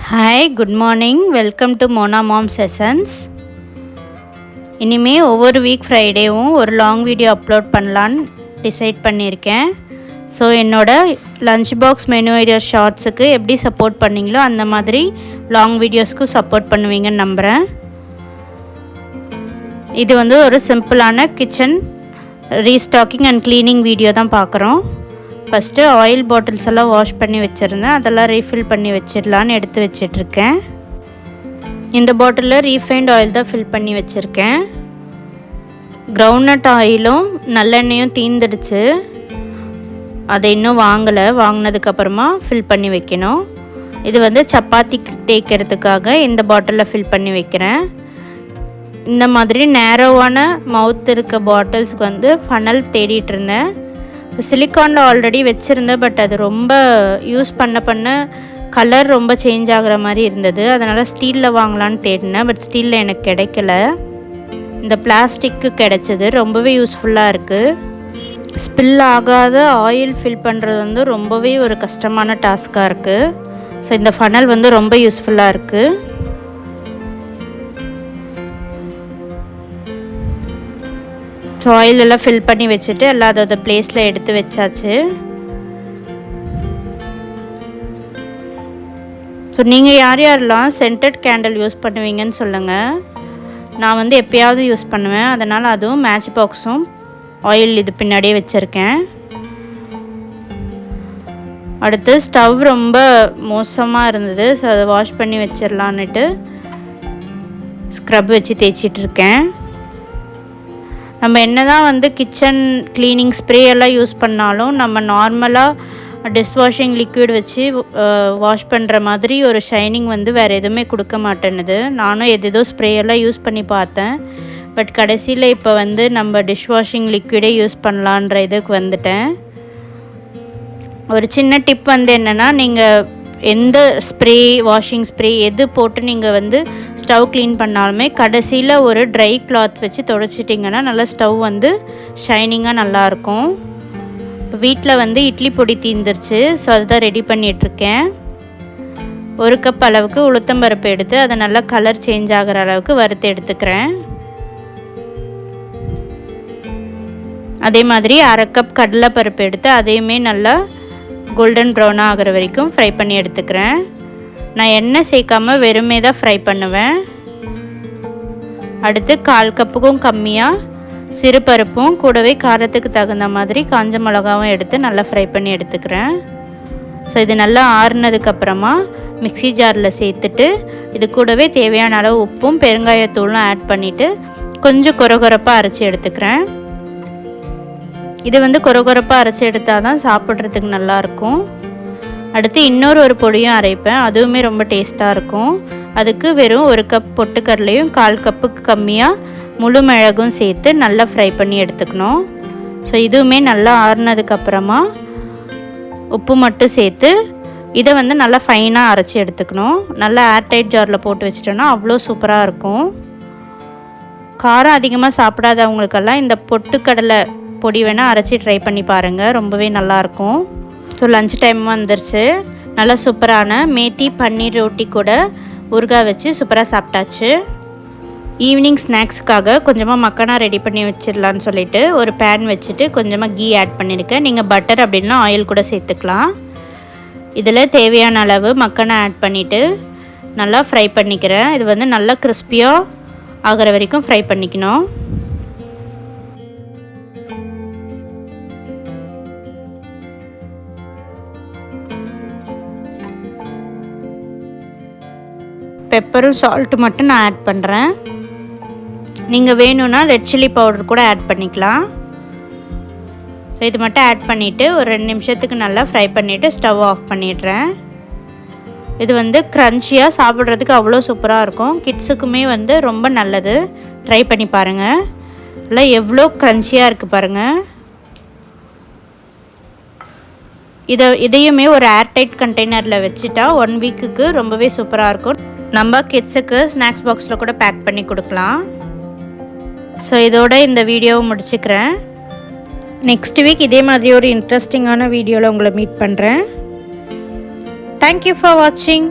Hi, good morning. Welcome to Mona Mom Sessions. இனிமே ஒவ்வொரு week ஃப்ரைடேவும் ஒரு லாங் வீடியோ அப்லோட் பண்ணலான்னு டிசைட் பண்ணியிருக்கேன். ஸோ என்னோட லஞ்ச் பாக்ஸ் மெனு ஐடியா ஷார்ட்ஸுக்கு எப்படி சப்போர்ட் பண்ணிங்களோ அந்த மாதிரி லாங் வீடியோஸ்க்கும் சப்போர்ட் பண்ணுவீங்கன்னு நம்புகிறேன். இது வந்து ஒரு சிம்பிளான kitchen restocking and cleaning video தான் பார்க்குறோம். ஃபஸ்ட்டு ஆயில் பாட்டில்ஸ் எல்லாம் வாஷ் பண்ணி வச்சுருந்தேன், அதெல்லாம் ரீஃபில் பண்ணி வச்சிடலான்னு எடுத்து வச்சிட்ருக்கேன். இந்த பாட்டிலில் ரீஃபைண்ட் ஆயில் தான் ஃபில் பண்ணி வச்சுருக்கேன். கிரவுண்ட்நட் ஆயிலும் நல்லெண்ணெயும் தீந்துடுச்சு, அதை இன்னும் வாங்கலை. வாங்கினதுக்கப்புறமா ஃபில் பண்ணி வைக்கணும். இது வந்து சப்பாத்தி தேய்க்கிறதுக்காக இந்த பாட்டிலில் ஃபில் பண்ணி வைக்கிறேன். இந்த மாதிரி நேரோவான மவுத் இருக்க பாட்டில்ஸ்க்கு வந்து ஃபனல் தேடிட்டு இருந்தேன். சிலிக்கானில் ஆல்ரெடி வச்சுருந்தேன், பட் அது ரொம்ப யூஸ் பண்ண கலர் ரொம்ப சேஞ்ச் ஆகிற மாதிரி இருந்தது. அதனால் ஸ்டீலில் வாங்கலான்னு தேடினேன், பட் ஸ்டீலில் எனக்கு கிடைக்கல. இந்த பிளாஸ்டிக்கு கிடைச்சது, ரொம்பவே யூஸ்ஃபுல்லாக இருக்குது. ஸ்பில் ஆகாத ஆயில் ஃபில் பண்ணுறது வந்து ரொம்பவே ஒரு கஷ்டமான டாஸ்க்காக இருக்குது. ஸோ இந்த ஃபனல் வந்து ரொம்ப யூஸ்ஃபுல்லாக இருக்குது. ஸோ ஆயிலெல்லாம் ஃபில் பண்ணி வச்சுட்டு எல்லாம் அதோட பிளேஸில் எடுத்து வச்சாச்சு. ஸோ நீங்கள் யாரெல்லாம் சென்டட் கேண்டில் யூஸ் பண்ணுவீங்கன்னு சொல்லுங்கள். நான் வந்து எப்போயாவது யூஸ் பண்ணுவேன், அதனால் அதுவும் மேட்ச் பாக்ஸும் ஆயில் இது பின்னாடியே வச்சுருக்கேன். அடுத்து ஸ்டவ் ரொம்ப மோசமாக இருந்தது, ஸோ அதை வாஷ் பண்ணி வச்சிடலான்னுட்டு ஸ்க்ரப் வச்சு தேய்ச்சிட்ருக்கேன். நம்ம என்ன தான் வந்து கிச்சன் க்ளீனிங் ஸ்ப்ரே எல்லாம் யூஸ் பண்ணாலும் நம்ம நார்மலாக டிஷ்வாஷிங் லிக்விட் வச்சு வாஷ் பண்ணுற மாதிரி ஒரு ஷைனிங் வந்து வேறு எதுவுமே கொடுக்க மாட்டேன்னுது. நானும் எதோ ஸ்ப்ரே எல்லாம் யூஸ் பண்ணி பார்த்தேன், பட் கடைசியில் இப்போ வந்து நம்ம டிஷ்வாஷிங் லிக்விடே யூஸ் பண்ணலான்ற இதுக்கு வந்துட்டேன். ஒரு சின்ன டிப் வந்து என்னென்னா, நீங்கள் எந்த ஸ்ப்ரே வாஷிங் ஸ்ப்ரே எது போட்டு நீங்கள் வந்து ஸ்டவ் க்ளீன் பண்ணாலுமே கடைசியில் ஒரு ட்ரை கிளாத் வச்சு துடைச்சிட்டிங்கன்னா நல்லா ஸ்டவ் வந்து ஷைனிங்காக நல்லாயிருக்கும். இப்போ வீட்டில் வந்து இட்லி பொடி தீந்துருச்சு, ஸோ அதுதான் ரெடி பண்ணிகிட்ருக்கேன். 1 கப் அளவுக்கு உளுத்தம்பருப்பு எடுத்து அதை நல்லா கலர் சேஞ்ச் ஆகிற அளவுக்கு வறுத்து எடுத்துக்கிறேன். அதே மாதிரி 1/2 கப் கடலைப்பருப்பு எடுத்து அதையுமே நல்லா கோல்டன் ப்ரௌனாக ஆகிற வரைக்கும் ஃப்ரை பண்ணி எடுத்துக்கிறேன். நான் எண்ணெய் சேர்க்காமல் வெறுமே தான் ஃப்ரை பண்ணுவேன். அடுத்து 1/4 கப்புக்கும் கம்மியாக சிறுபருப்பும் கூடவே காரத்துக்கு தகுந்த மாதிரி காஞ்ச மிளகாவும் எடுத்து நல்லா ஃப்ரை பண்ணி எடுத்துக்கிறேன். ஸோ இது நல்லா ஆறுனதுக்கப்புறமா மிக்ஸி ஜாரில் சேர்த்துட்டு இது கூடவே தேவையான அளவு உப்பும் பெருங்காயத்தூளும் ஆட் பண்ணிவிட்டு கொஞ்சம் கொரகொரப்பாக அரைச்சி எடுத்துக்கிறேன். இது வந்து கொரகொரப்பாக அரைச்சி எடுத்தால் தான் சாப்பிட்றதுக்கு நல்லாயிருக்கும். அடுத்து இன்னொரு பொடியும் அரைப்பேன், அதுவுமே ரொம்ப டேஸ்ட்டாக இருக்கும். அதுக்கு வெறும் 1 கப் பொட்டுக்கடலையும் 1/4 கப்புக்கு கம்மியாக முழு மிளகும் சேர்த்து நல்லா ஃப்ரை பண்ணி எடுத்துக்கணும். ஸோ இதுவுமே நல்லா ஆறுனதுக்கப்புறமா உப்பு மட்டும் சேர்த்து இதை வந்து நல்லா ஃபைனாக அரைச்சி எடுத்துக்கணும். நல்லா ஏர்டைட் ஜாரில் போட்டு வச்சிட்டோன்னா அவ்வளோ சூப்பராக இருக்கும். காரம் அதிகமாக சாப்பிடாதவங்களுக்கெல்லாம் இந்த பொட்டுக்கடலை பொடி வேணால் அரைச்சி ட்ரை பண்ணி பாருங்கள், ரொம்பவே நல்லாயிருக்கும். ஸோ லன்ச் டைம் வந்துருச்சு. நல்லா சூப்பரான மேத்தி பன்னீர் ரொட்டி கூட ஊறுகாய் வச்சு சூப்பராக சாப்பிட்டாச்சு. ஈவினிங் ஸ்நாக்ஸுக்காக கொஞ்சமாக மக்கானா ரெடி பண்ணி வச்சிடலான்னு சொல்லிவிட்டு ஒரு பேன் வச்சுட்டு கொஞ்சமாக கீ ஆட் பண்ணியிருக்கேன். நீங்கள் பட்டர் அப்படின்னா ஆயில் கூட சேர்த்துக்கலாம். இதில் தேவையான அளவு மக்கானா ஆட் பண்ணிவிட்டு நல்லா ஃப்ரை பண்ணிக்கிறேன். இது வந்து நல்லா கிறிஸ்பியாக ஆகிற வரைக்கும் ஃப்ரை பண்ணிக்கணும். பெப்பரும் சால்ட்டு மட்டும் நான் ஆட் பண்ணுறேன். நீங்கள் வேணும்னா ரெட் சில்லி பவுடர் கூட ஆட் பண்ணிக்கலாம். ஸோ இது மட்டும் ஆட் பண்ணிவிட்டு ஒரு 2 நிமிஷத்துக்கு நல்லா ஃப்ரை பண்ணிவிட்டு ஸ்டவ் ஆஃப் பண்ணிடுறேன். இது வந்து க்ரன்ச்சியாக சாப்பிட்றதுக்கு அவ்வளோ சூப்பராக இருக்கும். கிட்ஸுக்குமே வந்து ரொம்ப நல்லது, ட்ரை பண்ணி பாருங்கள். இல்லை எவ்வளோ க்ரன்ச்சியாக இருக்குது பாருங்கள். இதையுமே ஒரு ஏர்டைட் கண்டெய்னரில் வச்சுட்டா 1 வீக்குக்கு ரொம்பவே சூப்பராக இருக்கும். நம்ம கிட்ஸுக்கு ஸ்நாக்ஸ் பாக்ஸில் கூட பேக் பண்ணி கொடுக்கலாம். ஸோ இதோட இந்த வீடியோவை முடிச்சுக்கிறேன். நெக்ஸ்ட் வீக் இதே மாதிரி ஒரு இன்ட்ரெஸ்டிங்கான வீடியோவில் உங்களை மீட் பண்ணுறேன். Thank you for watching.